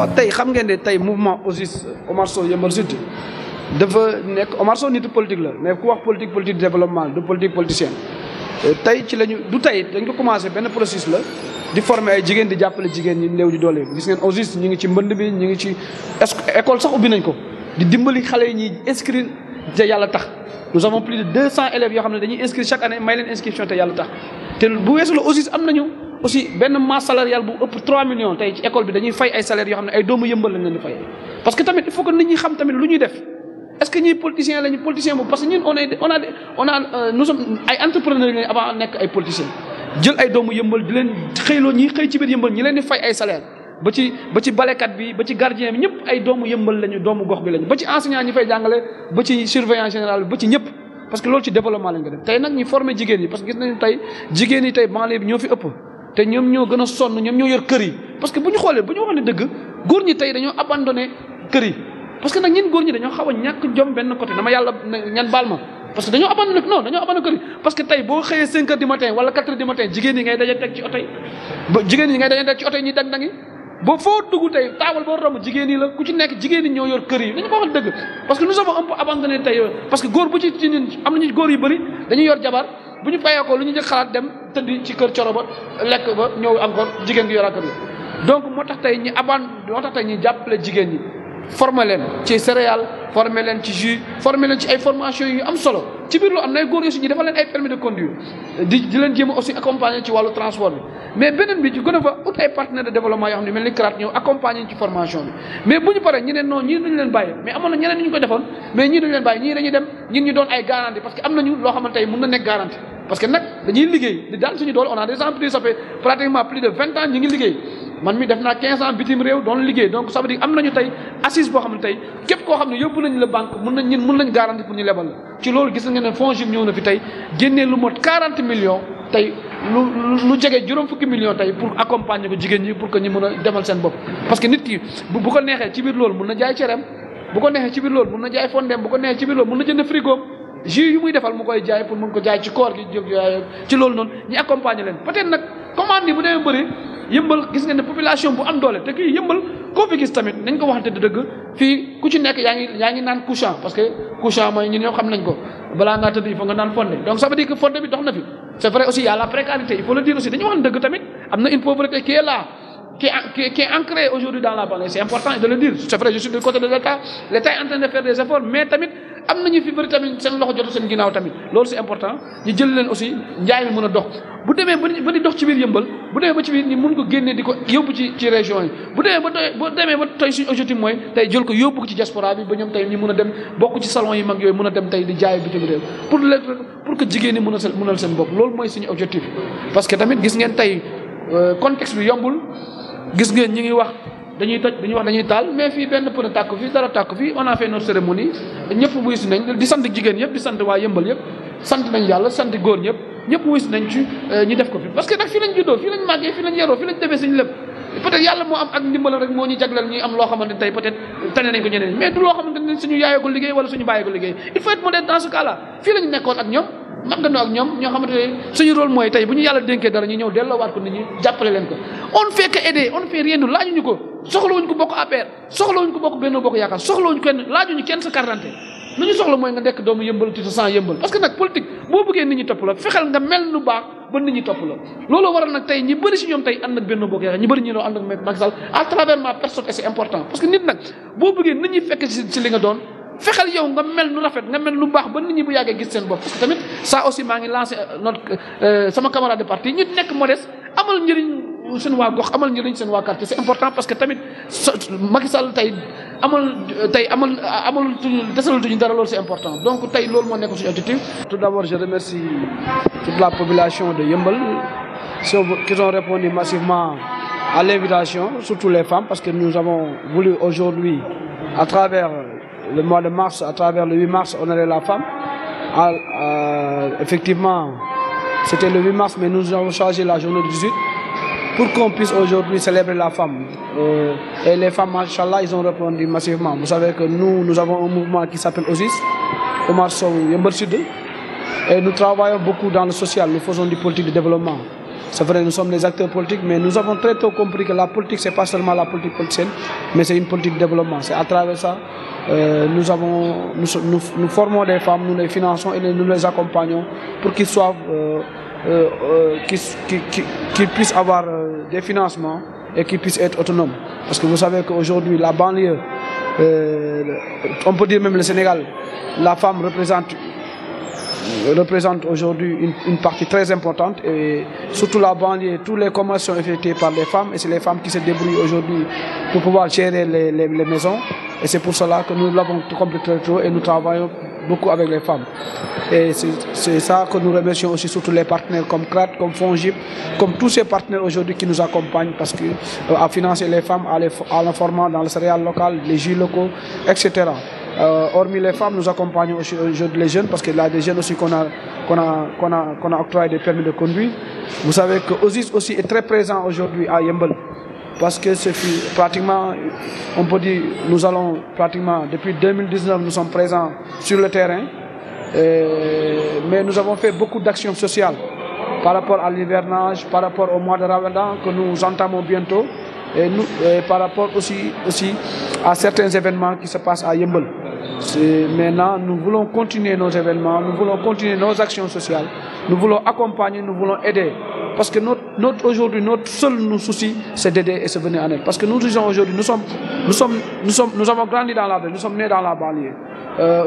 waaw tey xam ngeen ne tey mouvement OSIS Omar Sow Yeumbeul Sud dafa nekk Omar Sow nitu politique la mais ku wax politique de développement de politique politicienne tey ci lañu du tey dañ ko commencé benn processus la di former ay jigéen di jàppale jigéen ñi néew di doole gis ngeen OSIS ñu ngi ci mbënd bi ñu ngi ci école sax ubbi nañ ko di dimbali xale yi ñuy inscrire te yàlla tax nous avons plus de 200 élèves yoo xam ne dañuy inscrire chaque année may leen inscription te yàlla tax te bu weesu la OSIS am nañu aussi benn masse salariale bu ëpp 3 millions tey ci école bi dañuy fay ay salaires yoo xam ne ay doomu yëmbal lañ leen di fay parce que tamit il faut que nit ñi xam tamit lu ñuy def est-ce que ñii politiciens lañu politicien boobu parce que ñun nous sommes ay entrepreneurs lañu avant nekk ay politiciens jël ay doomu yëmbal di leen xëyloo ñi xëy ci biir yëmbal ñi leen di fay ay salaire ba ci balekat bi ba ci gardien bi ñëpp ay doomu yëmbal lañu doomu gox bi lañu ba ci enseignant ñi fay jàngale ba ci surveillant général bi ba ci ñëpp parce que loolu ci développement lañ ko def tey nag ñu former jigéen yi parce que gis nañu tey jigéen yi tey banlieue bi ñoo fi ëpp te ñoom ñoo gën a sonn ñoom ñoo yor kër yi parce que bu ñu xoolee bu ñu waxee dëgg góor ñi tey dañoo abandonné kër yi parce que nag ñun góor ñi dañoo xaw a ñàkk jom benn côté dama yàlla ñan baal ma parce que dañoo abandonné kër yi parce que tey boo xëyee 5 heures du matin wala 4 heures du matin jigéen yi ngay daje teg ci oto yi jigéen yi ngay daje teg ci oto yi ñuy dang-dangi boo foo dugg tey taabal boo romb jigéen yi la ku ci nekk jigéen yi ñoo yor kër yi dañu ko wax dëgg parce que nous avons un peu abandonné tey parce que góor bu ci ñun am nañu góor yu bëri dañuy yor jabar bu ñu fayee ko lu ñu njëkk xalaat dem tëdd ci kër coro ba lekk ba ñëw encore jigéen gi yor a kër yi donc moo tax tey ñi jàppale jigéen ñi former leen ci céréales former leen ci jus former leen ci ay formation yu am solo ci biir loo am na ay góor yu ñu defal leen ay permis de conduire di leen jéem a aussi accompagner ci wàllu transport bi mais beneen bi ci gën a fa ut ay partenaires de développement yoo xam ne mel ni CRAT ñëw accompagner ci formation bi mais bu ñu paree ñu ne non ñii dañu leen bàyyi mais amoon na ñeneen ñu ko defoon mais ñii dañu leen bàyyi ñii dañuy dem ñun ñu doon ay garantie parce que am nañu loo xamante tey mën na nekk garantie parce que nag dañuy liggéey di daal suñu doole on a des entreprises ça fait pratiquement plus de 20 ans ñu ngi liggéey man mi def naa 15 ans bitim réew doon liggéey donc ça veut dire am nañu tey assise boo xam ne tey képp koo xam ne yóbbu nañu la banque mën nañ garantie pour ñu lebal la ci loolu gis nga ne FONGIP ñëw na fi tey génnee lu mot 40 millions tey lu jege juróom fukki millions tey pour accompagner ko jigéen ñi pour que ñu mën a demal seen bopp parce que nit ki bu ko neexee ci biir loolu mën na jaay cereem bu ko neexee ci biir loolu mën na jaay fondeem bu ko neexee ci biir loolu mën na jënd frigo jus yu muy defal mu koy jaay pour mën ko jaay ci koor gi jóg ci loolu noonu ñu accompagner leen peut-être nag commande yi bu demee bëri yëmbal gis nga ne population bu am doole te kii yëmbal koo fi gis tamit nañ ko waxante dëgg fii ku ci nekk yaa ngi naan couchant parce que couchant mooy ñun ñoo xam nañ ko balaa ngaa tëdd il faut nga naan fonde donc ça veut dire que fonde bi dox na fi c'est vrai aussi y a la précarité il faut le dire aussi dañu wax dëgg tamit am na une pauvreté qui est là qui est ancrée aujourd'hui dans la banlieue c'est important de le dire c'est vrai je suis du côté de l'État est en train de faire des efforts mais tamit am nañu fi bëri tamit seen loxo jotu seen ginnaaw tamit loolu c'est important ñu jël leen aussi njaay mi mën a dox bu demee ba di dox ci biir yëmbal bu demee ba ci biir ñu mun ko génnee di ko yóbbu ci région yi bu demee ba tey suñu objectif mooy tey jël ko yóbbu ko ci diaspora bi ba ñoom tey ñu mën a dem bokk ci salon yi mag yooyu mën a dem tey di jaay bitim réew pour que jigéen ñi mënal seen bopp loolu mooy suñu objectif parce que tamit gis ngeen tey contexte bi yombul gis ngeen ñi ngi wax dañuy taal mais fii benn pneu tàkk fii dara tàkk fii on a fait notre cérémonie ñëpp wuy si nañ di sant jigéen yëpp di sant waa yëmbal yëpp sant nañ yàlla sant góor ñëpp wuy si nañ ci ñu def ko fi parce que nag fii lañ juddoo fii lañ màggee fii lañ yaroo fii lañ defee suñu lépp peut-être yàlla moo am ak ndimbalam rek moo ñu jagleel ñuy am loo xamante ne tey peut-être tane nañ ko ñeneen mais du loo xamante ne suñu yaayoo ko liggéey wala suñu bàyyee ko liggéey il faut être moderne dans ce cas là fii lañu nekkoon ak ñoom màggandoo ak ñoom ñoo xamante ne suñu rôle mooy tey bu ñu yàlla dénkee dara ñu ñëw delloowaat ko nit ñi jàppale leen ko on fait que aider on fait rien laajuñu ko soxlawuñ ko bokk APR soxlawuñ ko bokk Benno Bokk Yaakaar soxlawuñ kenn laajuñu kenn sa carte d'identité lu ñu soxla mooy nga nekk doomu yëmbal ti sans yëmbal parce que nag politique boo bëggee nit ñi topp la fexeel nga mel lu baax ba nit ñi topp la loolu waral nag tey ñi bëri si ñoom tey ànd ak Benno Bokk Yaakaar ñi bëri ñi loo ànd ak Macky Sall à travers ma personne et c'est important parce que nit nag boo bëggee nit ñi fekk ci li nga doon fexeel yow nga mel nu rafet nga mel lu baax ba nit ñi bu yàggee gis seen bopp parce que tamit ça aussi maa ngi lancé sama camarade de parti ñu nekk modeste amal njëriñ seen waa gox amal njëriñ seen waa quartier c'est important parce que tamit Macky Sall tey desalatuñu dara loolu c'est important donc tey loolu moo nekk suñu objectif. Tout d'abord je remercie toute la population de Yeumbeul qui ont répondu massivement à l'invitation, surtout les femmes parce que nous avons voulu aujourd'hui à travers le mois de mars, à travers le 8 mars, honorer la femme. Effectivement, c'était le 8 mars, mais nous avons changé la journée du 18 pour qu'on puisse aujourd'hui célébrer la femme. Et les femmes, machallah, ils ont répondu massivement. Vous savez que nous avons un mouvement qui s'appelle OSIS, Omar Sow Yeumbeul Sud, et nous travaillons beaucoup dans le social, nous faisons du politique de développement. C'est vrai, nous sommes des acteurs politiques, mais nous avons très tôt compris que la politique, ce n'est pas seulement la politique politicienne, mais c'est une politique de développement. C'est à travers ça, nous formons des femmes, nous les finançons et nous les accompagnons pour qu'ils qu'ils puissent avoir des financements et qu'ils puissent être autonomes. Parce que vous savez qu'aujourd'hui, la banlieue, on peut dire même le Sénégal, la femme représente aujourd'hui une partie très importante, et surtout la banlieue, tous les commerces sont effectués par les femmes, et c'est les femmes qui se débrouillent aujourd'hui pour pouvoir gérer les maisons, et c'est pour cela que nous l'avons compris très tôt et nous travaillons beaucoup avec les femmes. Et c'est ça que nous remercions aussi surtout les partenaires comme CRAT, comme FONGIP, comme tous ces partenaires aujourd'hui qui nous accompagnent, parce que à financer les femmes, à les formant dans le céréales local, les jus locaux, etc. Hormis les femmes, nous accompagnons aujourd'hui les jeunes, parce qu'il y a des jeunes aussi qu'on a octroyé des permis de conduire. Vous savez que OSIS aussi est très présent aujourd'hui à Yeumbeul, parce que c'est pratiquement, on peut dire, nous allons pratiquement, depuis 2019, nous sommes présents sur le terrain, mais nous avons fait beaucoup d'actions sociales par rapport à l'hivernage, par rapport au mois de Ramadan que nous entamons bientôt, et par rapport aussi à certains événements qui se passent à Yeumbeul. Maintenant, nous voulons continuer nos événements, nous voulons continuer nos actions sociales, nous voulons accompagner, nous voulons aider. Parce que aujourd'hui, notre seul souci, c'est d'aider et se venir en aide. Parce que nous disons aujourd'hui, nous avons grandi dans la ville, nous sommes nés dans la banlieue.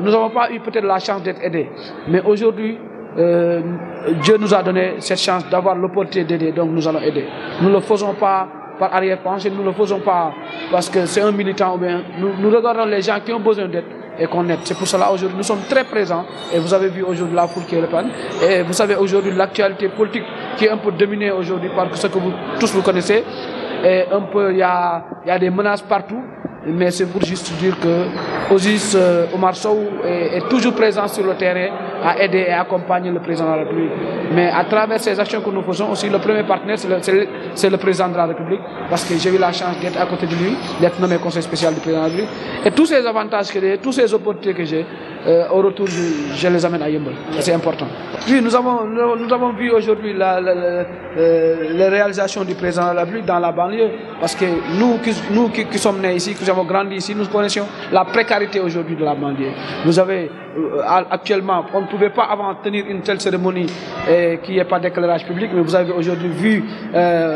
Nous n'avons pas eu peut-être la chance d'être aidés. Mais aujourd'hui, Dieu nous a donné cette chance d'avoir l'opportunité d'aider, donc nous allons aider. Nous ne le faisons pas par arrière-pensée, nous ne le faisons pas parce que c'est un militant ou bien. Nous regardons les gens qui ont besoin d'aide et qu'on aide. C'est pour cela aujourd'hui nous sommes très présents, et vous avez vu aujourd'hui la foule qui est répandue, et vous savez aujourd'hui l'actualité politique qui est un peu dominée aujourd'hui par ce que tous vous connaissez, et un peu il y a des menaces partout, mais c'est pour juste dire que OSIS Omar Sow est toujours présent sur le terrain à aider et accompagner le président de la République. Mais à travers ces actions que nous faisons aussi, le premier partenaire c'est le président de la République, parce que j'ai eu la chance d'être à côté de lui, d'être nommé conseil spécial du président de la République, et tous ces avantages que j'ai, toutes ces opportunités que j'ai, au retour je les amène à Yeumbeul. C'est important. Oui, nous avons vu aujourd'hui les réalisations du président de la République dans la banlieue, parce que nous qui sommes nés ici, qui avons grandi ici, nous connaissions la précarité aujourd'hui de la banlieue. Vous avez actuellement, on ne pouvait pas avant tenir une telle cérémonie qui n'est pas d'éclairage public, mais vous avez aujourd'hui vu,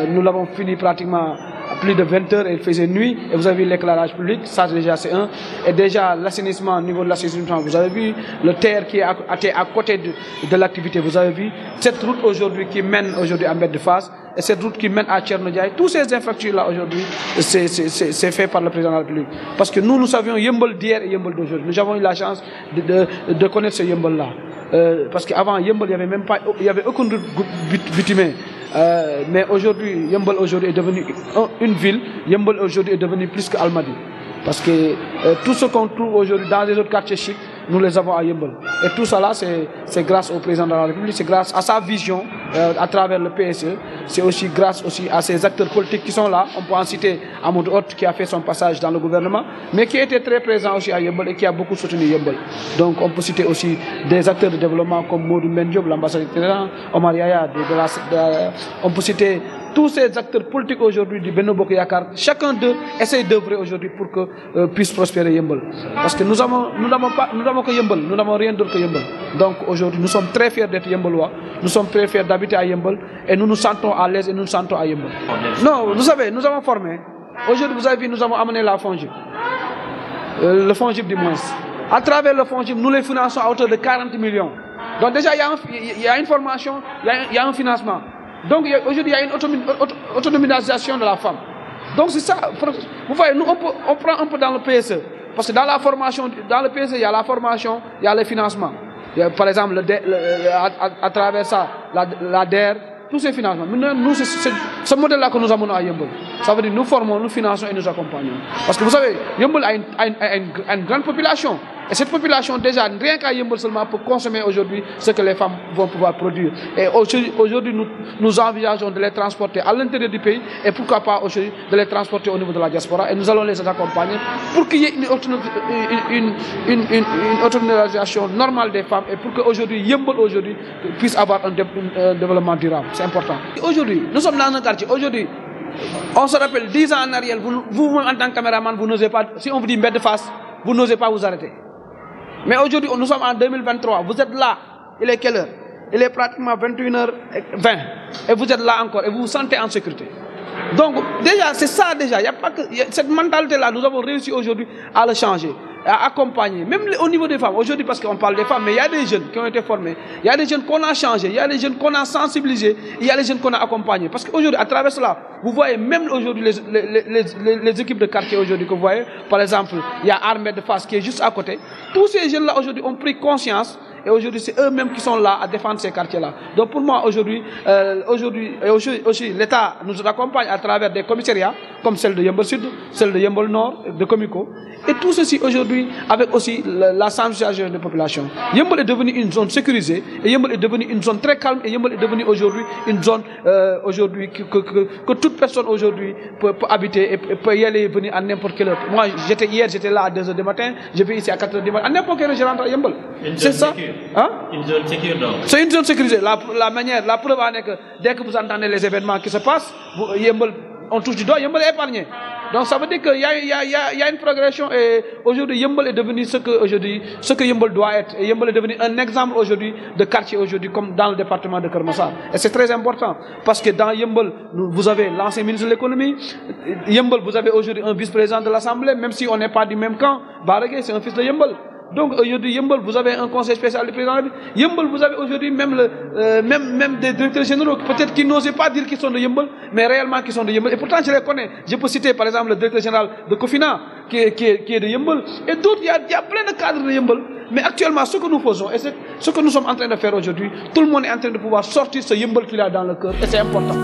nous l'avons fini pratiquement à plus de 20 heures, et il faisait nuit, et vous avez vu l'éclairage public, ça déjà c'est un, et déjà l'assainissement, au niveau de l'assainissement, vous avez vu le terre qui est à côté de l'activité, vous avez vu cette route aujourd'hui qui mène aujourd'hui à Mbed de Fass, et cette route qui mène à Thierno Ndiaye, tous ces infrastructures-là aujourd'hui, c'est fait par le président de la République. Parce que nous savions Yeumbeul d'hier et Yeumbeul d'aujourd'hui. Nous avons eu la chance de connaître ce Yeumbeul-là. Parce qu'avant Yeumbeul, il n'y avait aucune route bitumée. Mais aujourd'hui, Yeumbeul aujourd'hui est devenu une ville. Yeumbeul aujourd'hui est devenu plus que Almadies. Parce que tout ce qu'on trouve aujourd'hui dans les autres quartiers chics, nous les avons à Yeumbeul. Et tout cela, c'est grâce au président de la République, c'est grâce à sa vision à travers le PSE. C'est aussi grâce à ces acteurs politiques qui sont là. On peut en citer Amadou Hott qui a fait son passage dans le gouvernement, mais qui était très présent aussi à Yeumbeul et qui a beaucoup soutenu Yeumbeul. Donc on peut citer aussi des acteurs de développement comme Modou Mendiop, l'ambassadeur itinérant, Omar Yaya, on peut citer tous ces acteurs politiques aujourd'hui du Benno Bokk Yakaar, chacun d'eux essaie d'œuvrer aujourd'hui pour que puisse prospérer Yeumbeul. Parce que nous n'avons que Yeumbeul, nous n'avons rien d'autre que Yeumbeul. Donc aujourd'hui, nous sommes très fiers d'être Yeumbeulois, nous sommes très fiers d'habiter à Yeumbeul, et nous nous sentons à l'aise et nous nous sentons à Yeumbeul. Non, vous savez, nous avons formé. Aujourd'hui, vous avez vu, nous avons amené la FONGIP, le FONGIP du moins. À travers le FONGIP, nous les finançons à hauteur de 40 millions. Donc déjà, il y a une formation, il y a un financement. Donc aujourd'hui, il y a une autonomisation de la femme. Donc c'est ça. Vous voyez, nous on prend un peu dans le PSE. Parce que dans la formation, dans le PSE, il y a la formation, il y a le financement. Par exemple, à travers ça, la DER, tous ces financements. Nous, c'est ce modèle-là que nous amenons à Yeumbeul. Ça veut dire nous formons, nous finançons et nous accompagnons. Parce que vous savez, Yeumbeul a une grande population. Et cette population, déjà, rien qu'à Yeumbeul seulement, peut consommer aujourd'hui ce que les femmes vont pouvoir produire. Et aujourd'hui, nous envisageons de les transporter à l'intérieur du pays et pourquoi pas aujourd'hui de les transporter au niveau de la diaspora. Et nous allons les accompagner pour qu'il y ait une autonomisation normale des femmes et pour qu'aujourd'hui, Yeumbeul aujourd'hui puisse avoir un développement durable. C'est important. Aujourd'hui, nous sommes dans un quartier. Aujourd'hui, on se rappelle 10 ans en arrière, vous en tant que caméraman, vous n'osez pas, si on vous dit mettre de face, vous n'osez pas vous arrêter. Mais aujourd'hui, nous sommes en 2023, vous êtes là, il est quelle heure? Il est pratiquement 21h20 et vous êtes là encore et vous vous sentez en sécurité. Donc déjà, c'est ça déjà, il n'y a pas que cette mentalité-là, nous avons réussi aujourd'hui à le changer, à accompagner, même au niveau des femmes, aujourd'hui parce qu'on parle des femmes, mais il y a des jeunes qui ont été formés, il y a des jeunes qu'on a changés, il y a des jeunes qu'on a sensibilisés, il y a des jeunes qu'on a accompagnés. Parce qu'aujourd'hui, à travers cela, vous voyez même aujourd'hui les équipes de quartier aujourd'hui que vous voyez, par exemple, il y a Armée de Fass qui est juste à côté. Tous ces jeunes-là aujourd'hui ont pris conscience et aujourd'hui c'est eux-mêmes qui sont là à défendre ces quartiers-là. Donc pour moi aujourd'hui, aussi l'État nous accompagne à travers des commissariats comme celle de Yeumbeul Sud, celle de Yeumbeul Nord, de Comico. Et tout ceci aujourd'hui avec aussi la sensibilisation des populations. Yeumbeul est devenu une zone sécurisée et Yeumbeul est devenu une zone très calme et Yeumbeul est devenu aujourd'hui une zone aujourd'hui que toute personne aujourd'hui peut habiter et peut y aller et venir à n'importe quelle heure. Moi hier j'étais là à 2h du matin, je vais ici à 4h du matin, à n'importe quelle heure je rentre à Yeumbeul. C'est ça. Hein? Une zone sécurisée donc. C'est une zone sécurisée. La preuve en est que dès que vous entendez les événements qui se passent, Yeumbeul, on touche du doigt, Yeumbeul est épargné. Donc ça veut dire qu'il y a une progression et aujourd'hui Yeumbeul est devenu ce que Yeumbeul doit être. Et Yeumbeul est devenu un exemple aujourd'hui de quartier aujourd'hui comme dans le département de Keur Massar. Et c'est très important parce que dans Yeumbeul, vous avez l'ancien ministre de l'économie. Yeumbeul, vous avez aujourd'hui un vice-président de l'Assemblée, même si on n'est pas du même camp. Bara Gaye, c'est un fils de Yeumbeul. Donc aujourd'hui, Yeumbeul, vous avez un conseil spécial du président. Yeumbeul, vous avez aujourd'hui même des directeurs généraux, peut-être qu'ils n'osaient pas dire qu'ils sont de Yeumbeul, mais réellement qu'ils sont de Yeumbeul. Et pourtant, je les connais. Je peux citer par exemple le directeur général de Cofina, qui est de Yeumbeul. Et d'autres, il y a plein de cadres de Yeumbeul. Mais actuellement, ce que nous faisons, et ce que nous sommes en train de faire aujourd'hui, tout le monde est en train de pouvoir sortir ce Yeumbeul qu'il a dans le cœur. Et c'est important.